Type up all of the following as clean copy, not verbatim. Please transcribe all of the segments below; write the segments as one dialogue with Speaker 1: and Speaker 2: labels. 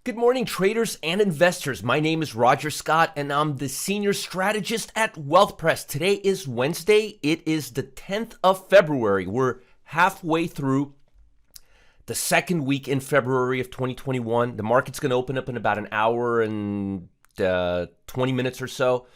Speaker 1: Good morning, traders and investors. My name is Roger Scott, and I'm the senior strategist at WealthPress. Today is Wednesday. It is the 10th of February. We're halfway through the second week in February of 2021. The market's going to open up in about an hour and 20 minutes or so.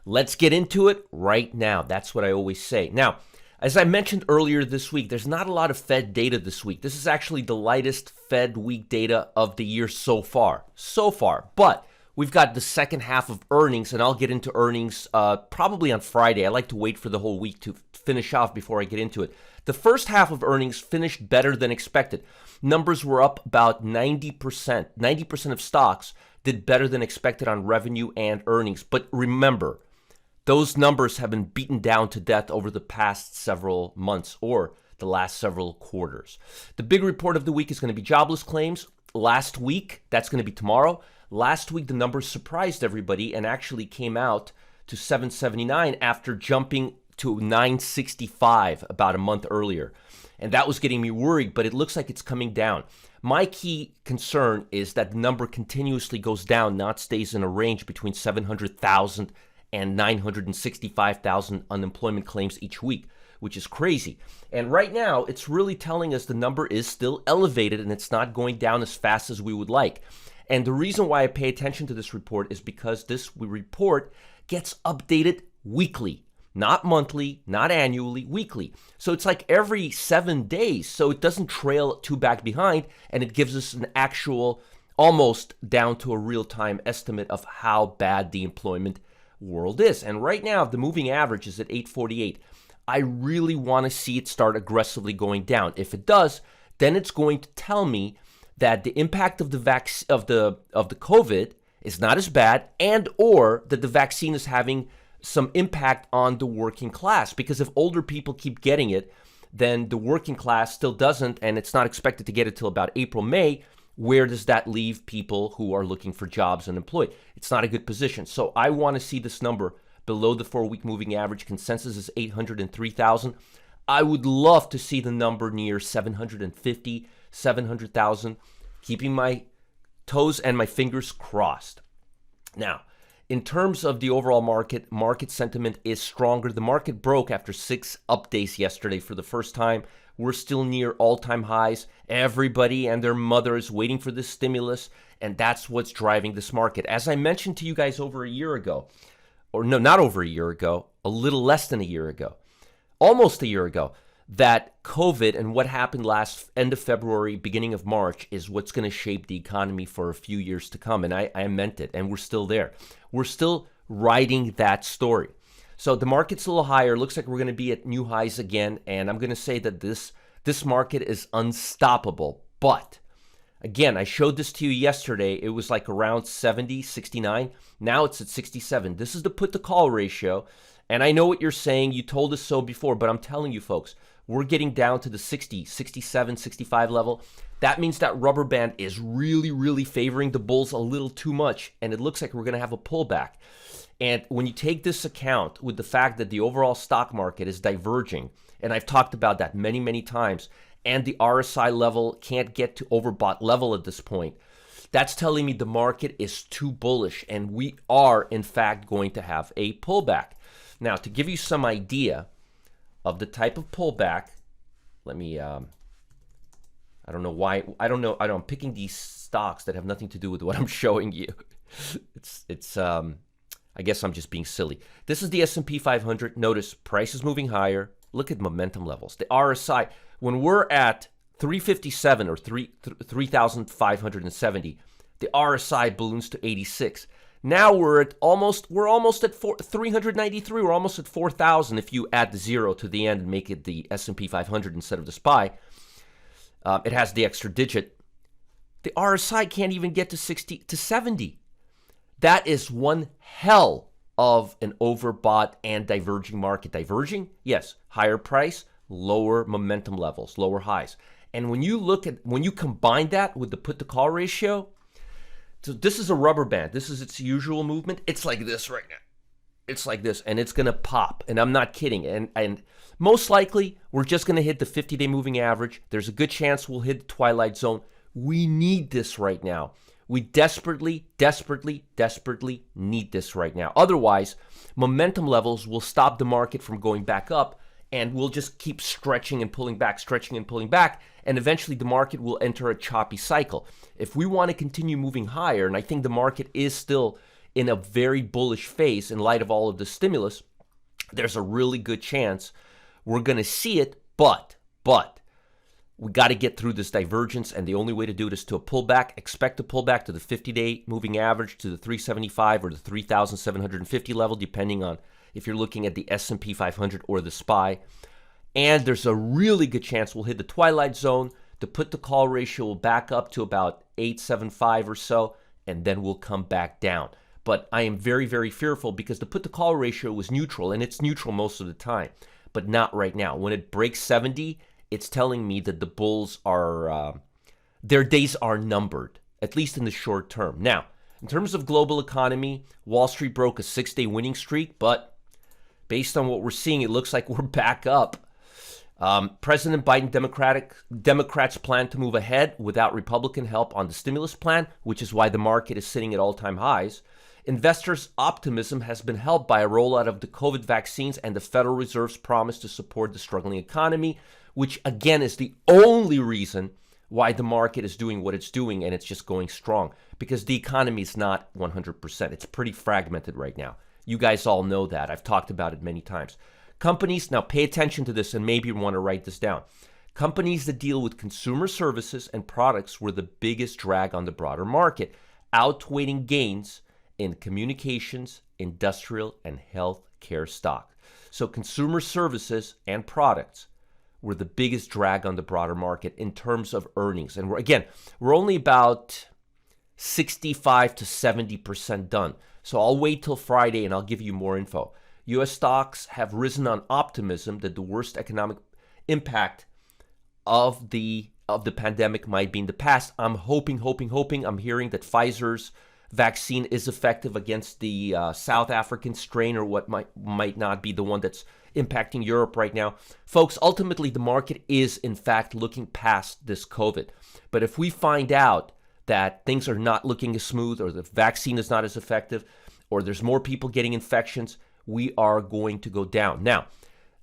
Speaker 1: Let's get into it right now. That's what I always say. Now, as I mentioned earlier this week, there's not a lot of Fed data this week. This is actually the lightest Fed week data of the year so far. But we've got the second half of earnings, and I'll get into earnings probably on Friday. I like to wait for the whole week to finish off before I get into it. The first half of earnings finished better than expected. Numbers were up about 90%. 90% of stocks did better than expected on revenue and earnings. But remember, those numbers have been beaten down to death over the past several months or the last several quarters. The big report of the week is going to be jobless claims. Last week, that's going to be tomorrow. Last week, the numbers surprised everybody and actually came out to 779 after jumping to 965 about a month earlier. And that was getting me worried, but it looks like it's coming down. My key concern is that the number continuously goes down, not stays in a range between 700,000 and 965,000 unemployment claims each week, which is crazy. And right now, it's really telling us the number is still elevated and it's not going down as fast as we would like. And the reason why I pay attention to this report is because this report gets updated weekly, not monthly, not annually, weekly. So it's like every 7 days, so it doesn't trail too back behind, and it gives us an actual, almost down to a real-time estimate of how bad the employment world is. And right now, the moving average is at 848. I really want to see it start aggressively going down. If it does, then it's going to tell me that the impact of the COVID is not as bad, and or that the vaccine is having some impact on the working class. Because if older people keep getting it, then the working class still doesn't, and it's not expected to get it till about April, May. Where does that leave people who are looking for jobs and employed? It's not a good position. So I want to see this number below the 4-week moving average. Consensus is 803,000. I would love to see the number near 750, 700,000, keeping my toes and my fingers crossed. Now, in terms of the overall market sentiment is stronger. The market broke after 6 up days yesterday for the first time. We're still near all-time highs. Everybody and their mother is waiting for this stimulus, and that's what's driving this market. As I mentioned to you guys over a year ago, or no, not over a year ago, a little less than a year ago, almost a year ago, that COVID and what happened last end of February, beginning of March is what's going to shape the economy for a few years to come. And I meant it, and we're still there. We're still riding that story. So the market's a little higher. Looks like we're going to be at new highs again. And I'm going to say that this market is unstoppable. But again, I showed this to you yesterday. It was like around 70, 69. Now it's at 67. This is the put to call ratio. And I know what you're saying. You told us so before, but I'm telling you folks, we're getting down to the 60, 67, 65 level. That means that rubber band is really, really favoring the bulls a little too much. And it looks like we're going to have a pullback. And when you take this account with the fact that the overall stock market is diverging, and I've talked about that many, many times, and the RSI level can't get to overbought level at this point, that's telling me the market is too bullish, and we are, in fact, going to have a pullback. Now, to give you some idea of the type of pullback, let me, I don't know why, I'm picking these stocks that have nothing to do with what I'm showing you. I guess I'm just being silly. This is the S&P 500. Notice price is moving higher. Look at momentum levels. The RSI, when we're at 357 or 3,570, the RSI balloons to 86. Now we're almost at 393. We're almost at 4,000 if you add the 0 to the end and make it the S&P 500 instead of the SPY. It has the extra digit. The RSI can't even get to 60 to 70. That is one hell of an overbought and diverging market. Diverging? Yes. Higher price, lower momentum levels, lower highs. And when you combine that with the put to call ratio, so this is a rubber band. This is its usual movement. It's like this right now. It's like this, and it's going to pop. And I'm not kidding. And most likely, we're just going to hit the 50-day moving average. There's a good chance we'll hit the twilight zone. We need this right now. We desperately, desperately, desperately need this right now. Otherwise, momentum levels will stop the market from going back up, and we'll just keep stretching and pulling back, and eventually the market will enter a choppy cycle. If we want to continue moving higher, and I think the market is still in a very bullish phase in light of all of the stimulus, there's a really good chance we're going to see it, but we got to get through this divergence, and the only way to do it is to a pullback. Expect a pullback to the 50-day moving average, to the 375 or the 3,750 level, depending on if you're looking at the S&P 500 or the SPY. And there's a really good chance we'll hit the twilight zone. The put-to-call ratio will back up to about 875 or so, and then we'll come back down. But I am very, very fearful because the put-to-call ratio was neutral, and it's neutral most of the time, but not right now. When it breaks 70, it's telling me that the bulls are, their days are numbered, at least in the short term. Now, in terms of global economy, Wall Street broke a 6-day winning streak, but based on what we're seeing, it looks like we're back up. President Biden, Democrats plan to move ahead without Republican help on the stimulus plan, which is why the market is sitting at all-time highs. Investors' optimism has been helped by a rollout of the COVID vaccines and the Federal Reserve's promise to support the struggling economy, which again is the only reason why the market is doing what it's doing, and it's just going strong, because the economy is not 100%. It's pretty fragmented right now. You guys all know that. I've talked about it many times. Companies, now pay attention to this and maybe you want to write this down. Companies that deal with consumer services and products were the biggest drag on the broader market, outweighing gains in communications, industrial, and healthcare stock. So consumer services and products were the biggest drag on the broader market in terms of earnings. And we're only about 65 to 70% done. So I'll wait till Friday and I'll give you more info. U.S. stocks have risen on optimism that the worst economic impact of the pandemic might be in the past. I'm hoping. I'm hearing that Pfizer's vaccine is effective against the South African strain, or what might not be the one that's impacting Europe right now. Folks, ultimately the market is in fact looking past this COVID. But if we find out that things are not looking as smooth, or the vaccine is not as effective, or there's more people getting infections, we are going to go down. Now,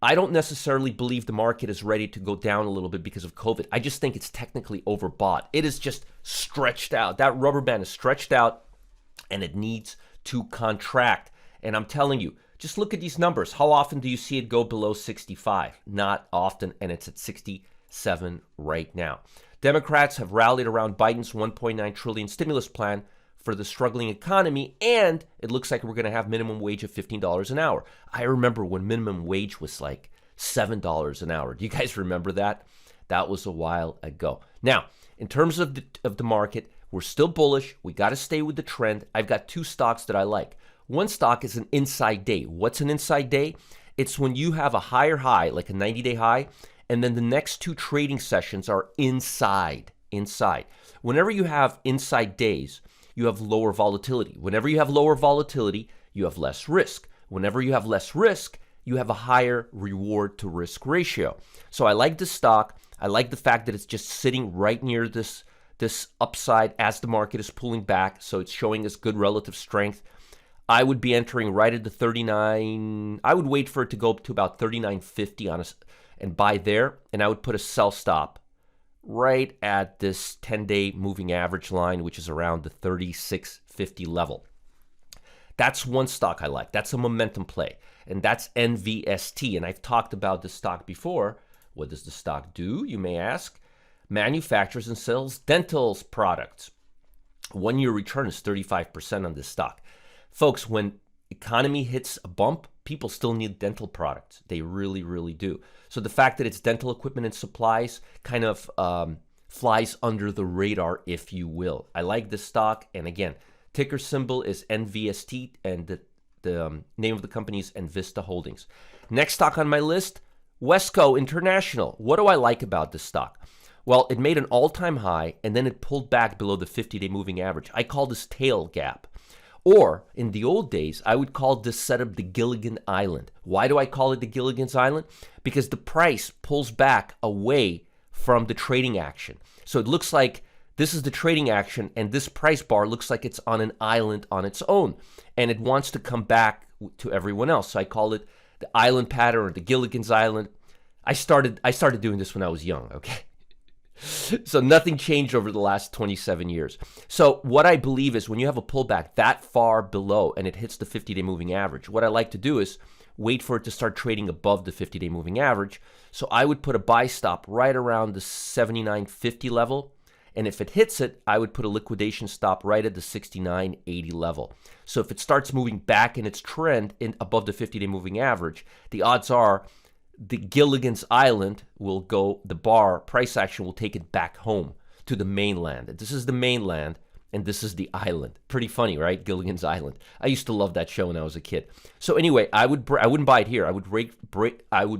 Speaker 1: I don't necessarily believe the market is ready to go down a little bit because of COVID. I just think it's technically overbought. It is just stretched out. That rubber band is stretched out and it needs to contract. And I'm telling you, just look at these numbers. How often do you see it go below 65? Not often, and it's at 67 right now. Democrats have rallied around Biden's $1.9 trillion stimulus plan for the struggling economy, and it looks like we're going to have minimum wage of $15 an hour. I remember when minimum wage was like $7 an hour. Do you guys remember that? That was a while ago. Now, in terms of the market, we're still bullish. We got to stay with the trend. I've got two stocks that I like. One stock is an inside day. What's an inside day? It's when you have a higher high, like a 90-day high, and then the next two trading sessions are inside. Whenever you have inside days, you have lower volatility. Whenever you have lower volatility, you have less risk. Whenever you have less risk, you have a higher reward to risk ratio. So I like this stock. I like the fact that it's just sitting right near this upside as the market is pulling back. So it's showing us good relative strength. I would be entering right at the 39. I would wait for it to go up to about 39.50 and buy there. And I would put a sell stop right at this 10-day moving average line, which is around the 36.50 level. That's one stock I like. That's a momentum play. And that's NVST. And I've talked about this stock before. What does the stock do, you may ask? Manufactures and sells dental products. 1-year return is 35% on this stock. Folks, when economy hits a bump, people still need dental products. They really, really do. So the fact that it's dental equipment and supplies kind of flies under the radar, if you will. I like this stock. And again, ticker symbol is NVST, and the name of the company is Envista Holdings. Next stock on my list, Wesco International. What do I like about this stock? Well, it made an all-time high, and then it pulled back below the 50-day moving average. I call this tail gap. Or, in the old days, I would call this setup the Gilligan Island. Why do I call it the Gilligan's Island? Because the price pulls back away from the trading action. So it looks like This is the trading action, and this price bar looks like it's on an island on its own, and it wants to come back to everyone else. So I call it the island pattern or the Gilligan's Island. I started doing this when I was young, okay? So nothing changed over the last 27 years. So what I believe is when you have a pullback that far below and it hits the 50-day moving average, what I like to do is wait for it to start trading above the 50-day moving average. So I would put a buy stop right around the 79.50 level. And if it hits it, I would put a liquidation stop right at the 69.80 level. So if it starts moving back in its trend above the 50-day moving average, the odds are the Gilligan's Island will go, the bar price action will take it back home to the mainland. This is the mainland, and this is the island. Pretty funny, right? Gilligan's Island. I used to love that show when I was a kid. So anyway, I wouldn't buy it here. I would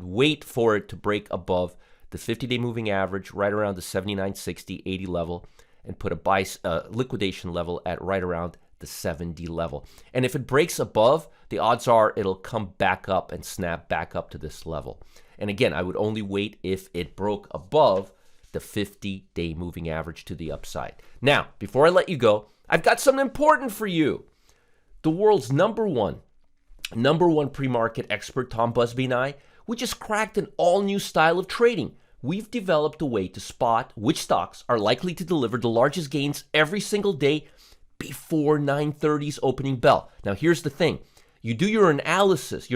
Speaker 1: wait for it to break above the 50-day moving average, right around the 79.60, 80 level, and put a liquidation level at right around the 70 level. And if it breaks above, the odds are it'll come back up and snap back up to this level. And again, I would only wait if it broke above the 50-day moving average to the upside. Now, before I let you go, I've got something important for you. The world's number one pre-market expert, Tom Busby, and I, we just cracked an all-new style of trading. We've developed a way to spot which stocks are likely to deliver the largest gains every single day before 9:30's opening bell. Now, here's the thing. You do your analysis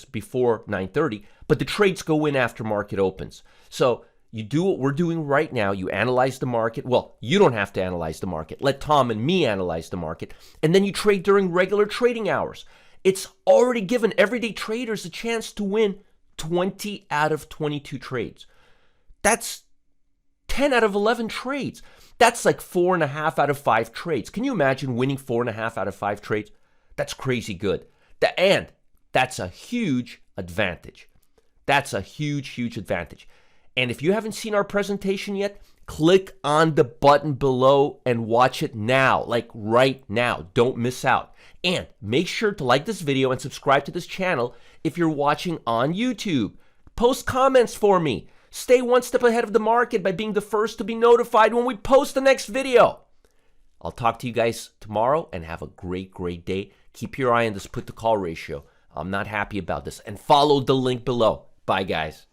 Speaker 1: before 9:30, but the trades go in after market opens. So you do what we're doing right now. You analyze the market. Well, you don't have to analyze the market. Let Tom and me analyze the market. And then you trade during regular trading hours. It's already given everyday traders a chance to win 20 out of 22 trades. That's 10 out of 11 trades. That's like 4.5 out of 5 trades. Can you imagine winning 4.5 out of 5 trades? That's crazy good. And that's a huge advantage. That's a huge advantage. And if you haven't seen our presentation yet, click on the button below and watch it now, like right now. Don't miss out. And make sure to like this video and subscribe to this channel if you're watching on YouTube. Post comments for me. Stay one step ahead of the market by being the first to be notified when we post the next video. I'll talk to you guys tomorrow and have a great day. Keep your eye on this put to call ratio. I'm not happy about this. And follow the link below. Bye, guys.